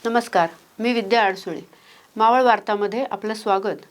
नमस्कार, मी विद्या आडसुळे. मावळ वार्तामध्ये आपलं स्वागत.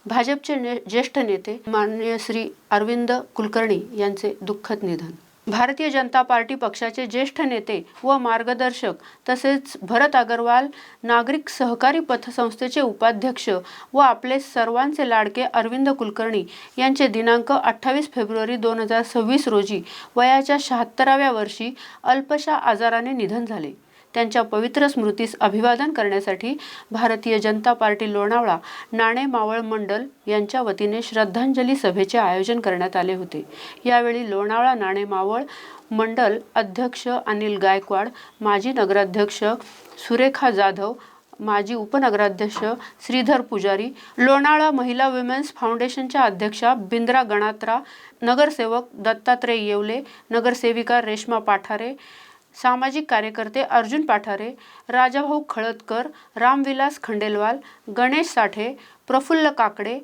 भाजपचे ज्येष्ठ नेते माननीय श्री अरविंद कुलकर्णी यांचे दुःखद निधन. भारतीय जनता पार्टी पक्षाचे ज्येष्ठ नेते व मार्गदर्शक तसेच भरत अग्रवाल नागरिक सहकारी पतसंस्थेचे उपाध्यक्ष व आपले सर्वांचे लाडके अरविंद कुलकर्णी यांचे दिनांक 28 फेब्रुवारी 2026 रोजी वयाच्या 76व्या वर्षी अल्पशा आजाराने निधन झाले. त्यांच्या पवित्र स्मृतीस अभिवादन करण्यासाठी भारतीय जनता पार्टी लोणावळा नाणे मावळ मंडल यांच्या वतीने श्रद्धांजली सभेचे आयोजन करण्यात आले होते. यावेळी लोणावळा नाणे मावळ मंडल अध्यक्ष अनिल गायकवाड, माजी नगराध्यक्ष सुरेखा जाधव, माजी उपनगराध्यक्ष श्रीधर पुजारी, लोणावळा महिला विमेन्स फाउंडेशनच्या अध्यक्षा बिंद्रा गणात्रा, नगरसेवक दत्तात्रय येवले, नगरसेविका रेश्मा पाठारे, सामाजिक कार्यकर्ते अर्जुन पाठारे, राजाभाऊ खळदकर, रामविलास खंडेलवाल, गणेश साठे, प्रफुल्ल काकडे,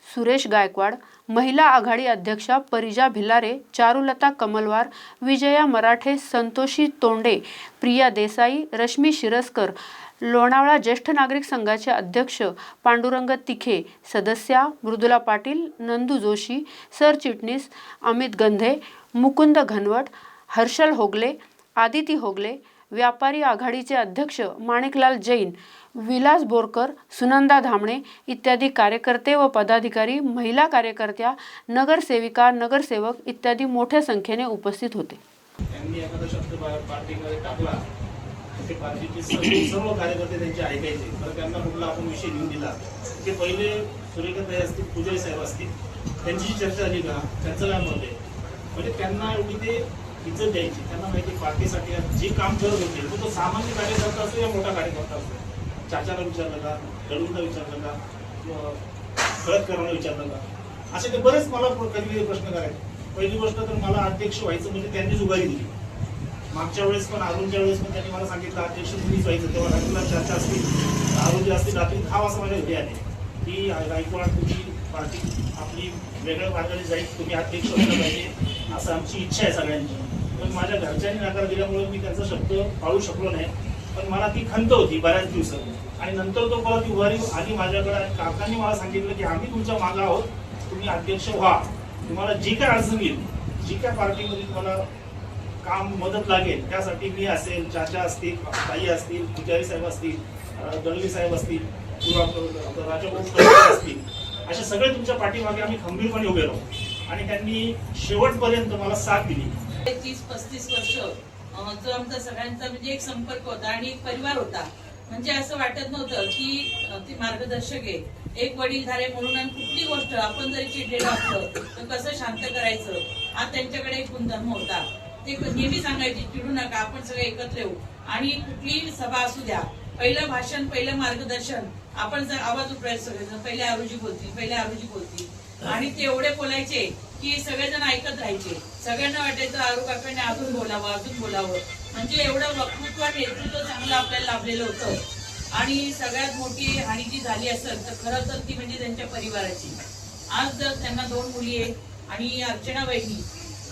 सुरेश गायकवाड, महिला आघाडी अध्यक्षा परिजा भिलारे, चारुलता कमलवार, विजया मराठे, संतोषी तोंडे, प्रिया देसाई, रश्मी शिरस्कर, लोणावळा ज्येष्ठ नागरिक संघाचे अध्यक्ष पांडुरंग तिखे, सदस्या मृदुला पाटील, नंदू जोशी, सरचिटणीस अमित गंधे, मुकुंद घनवट, हर्षल होगले, आदिती होगले, व्यापारी आघाडीचे अध्यक्ष माणिकलाल जैन, विलास बोरकर, सुनंदा धामणे इत्यादी कार्यकर्ते व पदाधिकारी, महिला कार्यकर्त्या, नगरसेविका, नगरसेवक इत्यादी मोठ्या संख्येने उपस्थित होते. त्यांनी एखादा शब्द पार्टीमध्ये टाकला ते पार्टीचे सर्व कार्यकर्ते त्यांचे ऐकायचे. तर त्यांना कुठला आपण विषय घेऊन दिला ते पहिले सुरेखाताई असतील, पुजारी साहेब असतील, त्यांची चर्चा झाली का, त्यांचं काय मत आहे, म्हणजे त्यांना एवढी ते इज्जत द्यायची. त्यांना माहिती पार्टीसाठी जे काम करत होते तो सामान्य कार्यकर्ता असतो या मोठा कार्यकर्ता असतो. चाचाला विचारलं का, दळूनला विचारलं का, खळदकरांना विचारलं का, असे ते बरेच मला कधी प्रश्न करायचे. पहिली गोष्ट तर मला अध्यक्ष व्हायचं म्हणजे त्यांनीच उभारी दिली. मागच्या वेळेस पण अरुणच्या वेळेस पण त्यांनी मला सांगितलं अध्यक्ष तुम्हीच व्हायचं. तेव्हा रात्रीला चर्चा असतील, अरुणजी असतील, रात्री 10 वाजता माझ्या घरी आले की गायकवाड तुम्ही पार्टी आपली वेगळ्या मार्गाने जाईल, तुम्ही अध्यक्ष व्हायला पाहिजे असं आमची इच्छा आहे सगळ्यांची. पण माझ्या घरच्यांनी नकार दिल्यामुळे मी त्यांचा शब्द पाळू शकलो नाही. पण मला ती खंत होती बऱ्याच दिवसात. आणि नंतर तो परत उभारी आली माझ्याकडे आणि काकांनी मला सांगितलं की आम्ही तुमच्या मागे आहोत, तुम्ही अध्यक्ष व्हा. तुम्हाला जी काय अडचण येईल, जी काय पार्टीमध्ये तुम्हाला काम मदत लागेल त्यासाठी मी असेल, चाचा असतील, ताई असतील, पुजारी साहेब असतील, दळवी साहेब असतील, राजाभाऊ असतील, असे सगळे तुमच्या पाठीमागे आम्ही खंबीरपणे उभे राहू. आणि त्यांनी शेवटपर्यंत मला साथ दिली. 30-35 वर्ष जो आमचा सगळ्यांचा म्हणजे एक संपर्क होता आणि एक परिवार होता. म्हणजे असं वाटत नव्हतं की ते मार्गदर्शक आहे, एक वडीलधारे म्हणून. आणि कुठली गोष्ट आपण जरी चिडलेलं असलं तर कसं शांत करायचं हा त्यांच्याकडे एक गुणधर्म होता. ते नेहमी सांगायचे चिडू नका, आपण सगळे एकत्र येऊ. आणि कुठलीही सभा असू द्या, पहिलं भाषण, पहिलं मार्गदर्शन, आपण जर आवाज उठवायचं सगळेजण, पहिले आरुजी बोलतील, पहिले आरुजी बोलतील. आणि ते एवढे बोलायचे की सगळेजण ऐकत राहायचे. सगळ्यांना वाटायचं आरू काकांनी अजून बोलावं, अजून बोलावं. म्हणजे एवढं वक्तृत्व आणि नेतृत्व चांगलं आपल्याला लाभलेलं होतं. आणि सगळ्यात मोठी हानी जी झाली असेल तर खरं तर ती म्हणजे त्यांच्या परिवाराची. आज जर त्यांना 2 मुली आहेत आणि अर्चना वहिनी,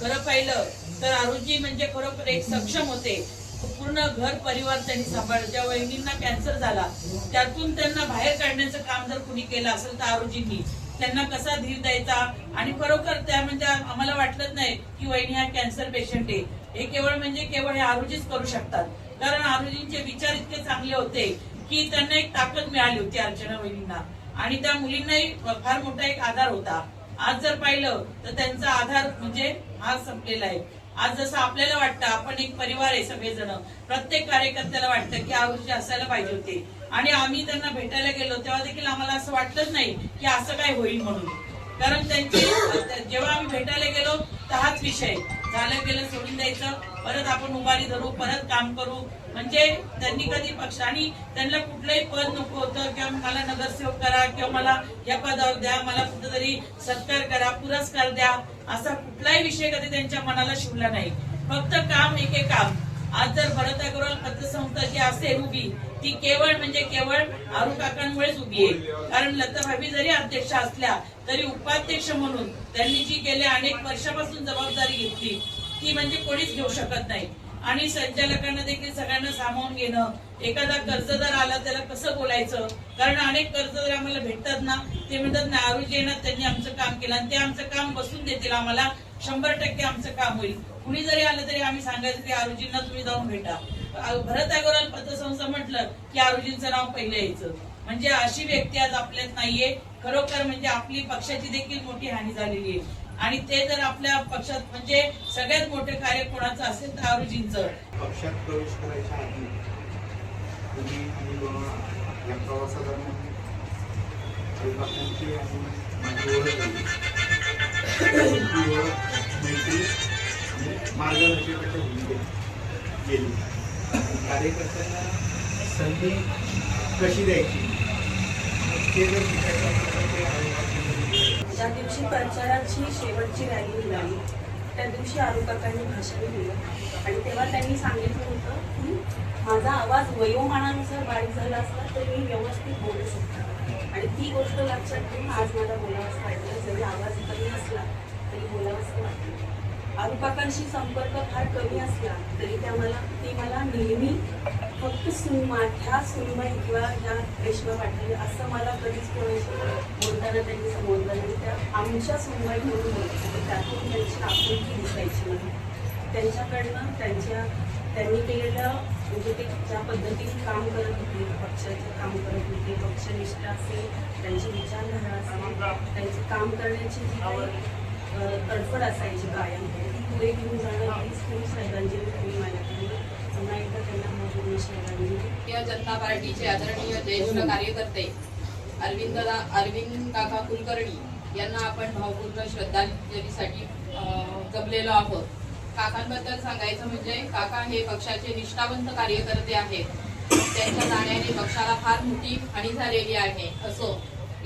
खरं पाहिलं तर आरुजी म्हणजे खरोखर एक सक्षम होते. पूर्ण घर परिवार त्यांनी सांभाळलं. ज्या वहिनींना कॅन्सर झाला त्यातून त्यांना बाहेर काढण्याचं काम जर कुणी केलं असेल तर आरुजींनी. त्यांना कसा धीर द्यायचा. आणि खरोखर त्या म्हणजे आम्हाला वाटलंच नाही की वहिनी हा कॅन्सर पेशंट आहे. हे केवळ हे आरुजीच करू शकतात. कारण आरुजींचे विचार इतके चांगले होते की त्यांना एक ताकद मिळाली होती अर्चना वहिनींना. आणि त्या मुलींनाही फार मोठा एक आधार होता. आज जर पाहिलं तर त्यांचा आधार म्हणजे आज संपलेला आहे. आज जसं आपल्याला वाटतं आपण एक परिवार आहे सगळेजण, प्रत्येक कार्यकर्त्याला वाटतं की आरुजी असायला पाहिजे होते. आणि आम्ही त्यांना भेटायला गेलो तेव्हा देखील आम्हाला असं वाटलंच नाही की असं काय होईल म्हणून. कारण त्यांची जेव्हा आम्ही भेटायला गेलो तर हाच विषय झालं गेलं सोडून द्यायचं, परत आपण उभारी धरू, परत काम करू. म्हणजे त्यांनी कधी पक्ष आणि त्यांना कुठलंही पद नको होतं किंवा मला नगरसेवक करा किंवा मला या पदावर द्या, मला कुठेतरी सत्कार करा, पुरस्कार द्या, असा कुठलाही विषय कधी त्यांच्या मनाला शिवला नाही. फक्त काम, एके काम. आज जर भरत अग्रवाल पतसंस्था जी असेल उभी ती केवळ आरू काकांमुळेच उभी आहे. कारण लताभाभी जरी अध्यक्ष असल्या तरी उपाध्यक्ष म्हणून त्यांनी जी गेल्या अनेक वर्षापासून जबाबदारी घेतली ती म्हणजे कोणीच घेऊ शकत नाही. आणि संचालकांना देखील सगळ्यांना सामावून घेणं एखादा कर्जदार आला त्याला कसं बोलायचं, कारण अनेक कर्जदार आम्हाला भेटतात ना, ते म्हणतात ना आरुजी येणार त्यांनी आमचं काम केलं आणि ते आमचं काम बसून देतील, आम्हाला 100% आमचं काम होईल. कुणी जरी आलं तरी आम्ही सांगायचं की आरुजींना तुम्ही जाऊन भेटा. भरत अग्रवाल पतसंस्था म्हटलं की आरुजींचं नाव पहिलं यायचं. म्हणजे अशी व्यक्ती आज आपल्यात नाहीये. खरोखर म्हणजे आपली पक्षाची देखील मोठी हानी झालेली आहे आणि ते जर आपल्या पक्षात म्हणजे सगळ्यात मोठे कार्य कोणाचं असेल तर आरुजींचं. पक्षात प्रवेश करायच्या आधी तुम्ही या प्रवासादरम्यान लोकांची आणि माझी ओळख झाली. ती ओळख मैत्री आणि मार्गदर्शकाच्या भूमिकेत गेली. कार्यकर्त्यांना संधी कशी द्यायची ते जर शिकायचं असेल तर ते आहे. ज्या दिवशी प्रचाराची शेवटची रॅली निघाली त्या दिवशी आरोपकांनी भाषण दिलं आणि तेव्हा त्यांनी सांगितलं होतं की माझा आवाज वयोमानानुसार बारीक झाला असला तरी मी व्यवस्थित बोलू शकतो आणि ती गोष्ट लक्षात घेऊन आज मला बोलावंसं वाटलं. जरी आवाज कमी असला तरी बोलावंसं वाटलं. आरोपकांशी संपर्क फार कमी असला तरी ते मला नेहमी फक्त माझ्या सुनबाई किंवा ह्या रेश्मा पाटील असं मला कधीच कोणाशी बोलताना त्यांनी समजलं नाही. त्या आमच्या सुनबाई म्हणून बोलतो त्यातून त्यांची आपुलकी दिसायची मला. त्यांच्याकडनं त्यांनी केलेलं म्हणजे ते ज्या पद्धतीने काम करत होते, पक्षाचं काम करत होते, पक्षनिष्ठा असेल, त्यांची विचारधारा असेल, त्यांचे काम करण्याची जी काही तडफड असायची कायम ती पुढे घेऊन जाणं हीच खूप श्रद्धांजली तुम्ही माझ्याकडून पुन्हा एकदा त्यांना पूर्ण श्रद्धांजली. भारतीय जनता पार्टीचे आदरणीय ज्येष्ठ कार्यकर्ते अरविंद काका कुलकर्णी यांना आपण भावपूर्ण श्रद्धांजलीसाठी जमलेलो आहोत. काकांबद्दल सांगायचं म्हणजे काका हे पक्षाचे निष्ठावंत कार्यकर्ते आहेत. त्यांच्या जाण्याने पक्षाला फार मोठी हानी झालेली आहे. असो,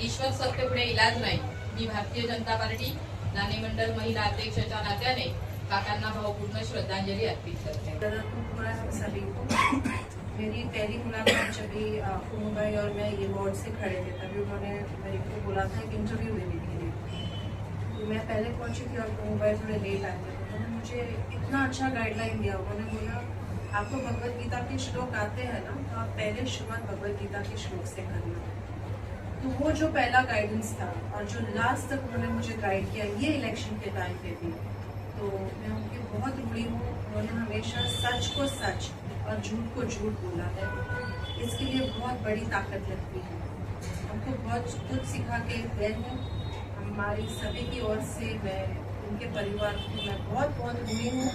ईश्वर सत्तेपुढे इलाज नाही. मी भारतीय जनता पार्टी नाणे मंडल महिला अध्यक्षाच्या नात्याने काकांना भावपूर्ण श्रद्धांजलि अर्पित करते. सभी को मेरी पहली मुलाकात जब भी मुंबई और मैं ये बोर्ड से खड़े थे तभी उन्होंने मेरे को बोला था कि इंटरव्यू देने के लिए. तो मैं पहले पहुंची थी और मुंबई थोड़े लेट आए थे. उन्होंने मुझे इतना अच्छा गाइडलाइन दिया. उन्होंने बोला आपको भगवत गीता के श्लोक आते हैं ना, तो आप पहले श्रीमद् भगवत गीता के श्लोक से करना. तो वो जो पहला गाइडेंस था और जो लास्ट तक उन्होंने मुझे गाइड किया ये इलेक्शन के टाइम पे भी, तो मैं उनकी बहुत ऋणी हूँ. उन्होंने हमेशा सच को सच और झूठ को झूठ बोला है. इसके लिए बहुत बड़ी ताकत लगती है. हमको बहुत कुछ सिखा के गए हैं. हमारी सभी की ओर से मैं उनके परिवार को मैं बहुत बहुत ऋणी हूँ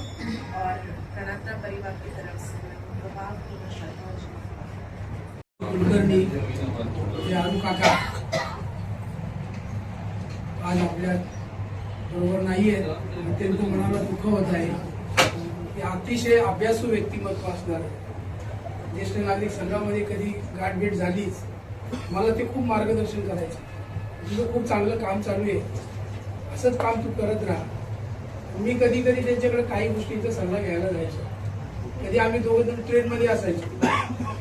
और कनात्रा परिवार की तरफ से मैं उनको भावपूर्ण श्रद्धांजलि. कुलकर्णी हे आरू काका आज आपल्या बरोबर नाही आहेत. अत्यंत मनाला दुःख होत आहे. ते अतिशय अभ्यासू व्यक्तिमत्व असणार. ज्येष्ठ नागरिक संघामध्ये कधी गाठभेट झालीच. मला ते खूप मार्गदर्शन करायचे. तुझं खूप चांगलं काम चालू आहे, असंच काम तू करत राहा. मी कधी कधी त्यांच्याकडे काही गोष्टींचा सल्ला घ्यायला जायचो. कधी आम्ही दोघं जण ट्रेनमध्ये असायचो.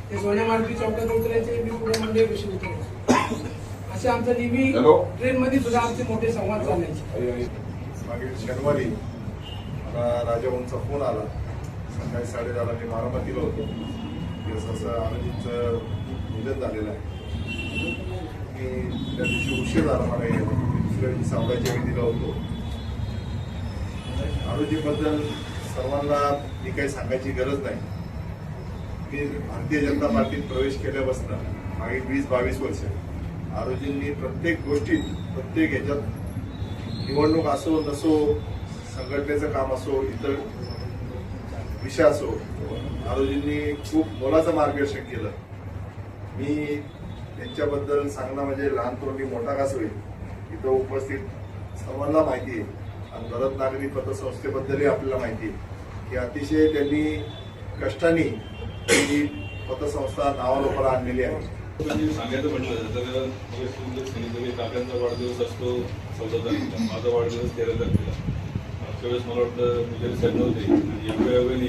ते सोन्या मार्गी चौकात उतरायचे, मी पुढे मंडई विषयी उतरायचो. असे आमचा नेहमी ट्रेनमध्ये सुद्धा आमचे मोठे संवाद चालायचे. मागील शनिवारी मला राजाभाऊंचा फोन आला. सकाळी 10:30 मी बारामतीला होतो. असं आरोजींचं निधन झालेलं आहे. मी त्या दिवशी उशीर झाला मला यायला. दुसऱ्या दिवशी सावळ्याच्या वेळीला होतो. आरोजीबद्दल सर्वांना मी काही सांगायची गरज नाही. मी भारतीय जनता पार्टीत प्रवेश केल्यापासून मागील 20-22 वर्ष आरोजींनी प्रत्येक गोष्टीत, प्रत्येक ह्याच्यात निवडणूक असो नसो, संघटनेचं काम असो, इतर विषय असो, आरोजींनी खूप मोलाचं मार्गदर्शन केलं. मी त्यांच्याबद्दल सांगणं म्हणजे लहान तोंडी मोठा कास होईल. इथं उपस्थित सर्वांना माहिती आहे आणि भरत नागरी पतसंस्थेबद्दलही आपल्याला माहिती आहे की अतिशय त्यांनी कष्टाने ही पतसंस्था नावालोपला आणलेली आहे. सांगायचं म्हटलं तर काकांचा वाढदिवस असतो 14 तारखेला. माझा वाढदिवस 13 तारखेला. मागच्या वेळेस मला वाटतं मुजेल साहेब नव्हते आणि योगायोगाने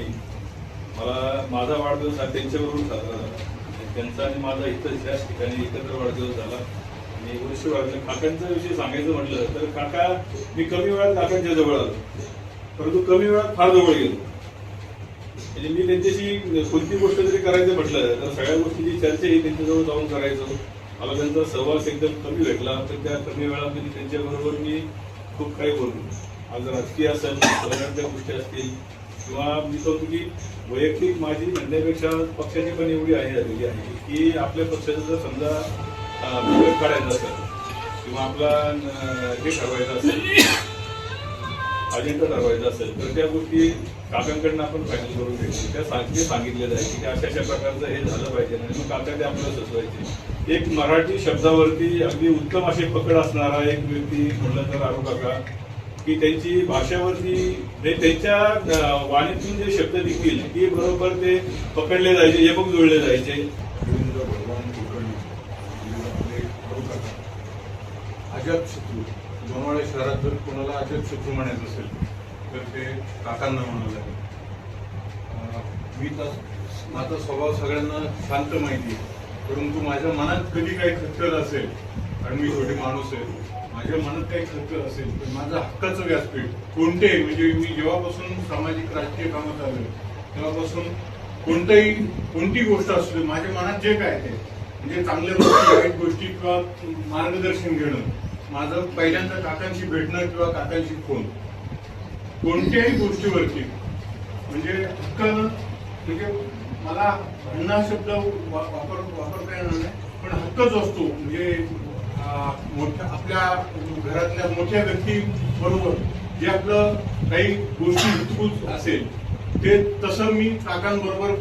मला माझा वाढदिवस हा त्यांच्यावरून साजरा झाला. त्यांचा आणि माझा इथं त्याच ठिकाणी एकत्र वाढदिवस झाला आणि वर्ष वाढलं. काकांचा विषय सांगायचं म्हटलं तर काका मी कमी वेळात काकांच्या जवळ आलो, परंतु कमी वेळात फार जवळ गेलो. म्हणजे मी त्यांच्याशी कोणती गोष्ट जरी करायचं म्हटलं तर सगळ्या गोष्टीची चर्चा ही त्यांच्याजवळ जाऊन करायचो. मला त्यांचा सहवास एकदम कमी भेटला, पण त्या कमी वेळामध्ये त्यांच्याबरोबर मी खूप काही बोललो. आज राजकीय असेल, सगळ्यांच्या गोष्टी असतील, किंवा मी सांगतो की वैयक्तिक माझी म्हणण्यापेक्षा पक्षाची पण एवढी आहे झालेली आहे की आपल्या पक्षाचं जर समजा विरोध काढायचा असेल किंवा आपला हे ठरवायचं असेल, अजेंडा ठरवायचा असेल, तर त्या गोष्टी काकांकडनं आपण फायनल करून घ्यायची. त्या सांगितलेलं आहे की अशा अशा प्रकारचं हे झालं पाहिजे आणि मग काका ते आपल्याला सुचवायचे. एक मराठी शब्दावरती अगदी उत्तम अशी पकड असणारा एक व्यक्ती म्हणलं तर आरू काका, की त्यांची भाषावरती त्यांच्या वाणीतून जे शब्द निघतील की बरोबर ते पकडले जायचे, यमक जुळले जायचे. अजब शत्रू लोणावळा शहरात जर कोणाला अजब शत्रू म्हणायचं असेल तर ते काकांना म्हणावं लागेल. मी तर माझा स्वभाव सगळ्यांना शांत माहिती आहे, परंतु माझ्या मनात कधी काही खतखत असेल, आणि मी छोटे माणूस आहे, माझ्या मनात काही खतखत असेल तर माझं हक्काचं व्यासपीठ कोणतेही, म्हणजे मी जेव्हापासून सामाजिक राजकीय कामात आलो तेव्हापासून कोणती गोष्ट असू दे, माझ्या मनात जे काय ते म्हणजे चांगल्या गोष्टी, वाईट गोष्टी किंवा मार्गदर्शन घेणं, माझं पहिल्यांदा काकांशी भेटणं किंवा काकांशी फोन, कोणत्याही गोष्टीवरती म्हणजे हक्कानं, म्हणजे मला भांडणं हा शब्द वापरता येणार नाही, पण हक्कच असतो. म्हणजे आपल्या घरातल्या मोठ्या व्यक्ती बरोबर जे आपलं काही गोष्टी हितगुज असेल ते तसं मी काकांबरोबर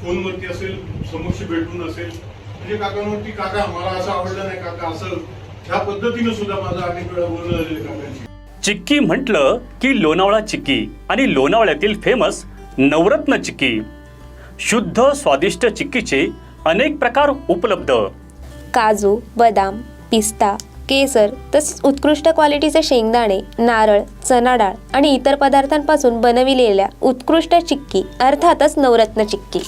फोनवरती असेल, समक्ष भेटून असेल, म्हणजे काकांवरती काका मला असं आवडलं नाही, काका असं, ह्या पद्धतीनं सुद्धा माझं अनेक वेळा बोलणं झालेलं काकांशी. चिक्की म्हटलं की लोणावळा चिक्की आणि लोणावळ्यातील फेमस नवरत्न चिक्की. शुद्ध स्वादिष्ट चिक्कीचे अनेक प्रकार उपलब्ध. काजू, बदाम, पिस्ता, केसर तसेच उत्कृष्ट क्वालिटीचे शेंगदाणे, नारळ, चणा डाळ आणि इतर पदार्थांपासून बनविलेल्या उत्कृष्ट चिक्की अर्थातच नवरत्न चिक्की.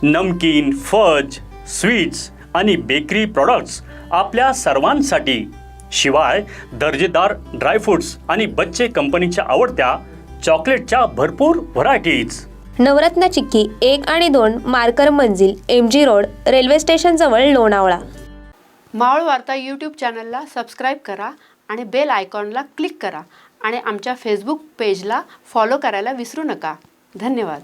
नमकीन, फज, स्वीट्स आणि बेकरी प्रॉडक्ट्स आपल्या सर्वांसाठी. शिवाय दर्जेदार ड्रायफ्रुट्स आणि बच्चे कंपनीच्या आवडत्या चॉकलेटच्या भरपूर व्हरायटीज. नवरत्न चिक्की 1 आणि 2 मार्कर मंजिल, MG रोड, रेल्वे स्टेशन जवळ, लोणावळा. मावळ वार्ता यूट्यूब चॅनलला सबस्क्राईब करा आणि बेल आयकॉनला क्लिक करा आणि आमच्या फेसबुक पेजला फॉलो करायला विसरू नका. धन्यवाद.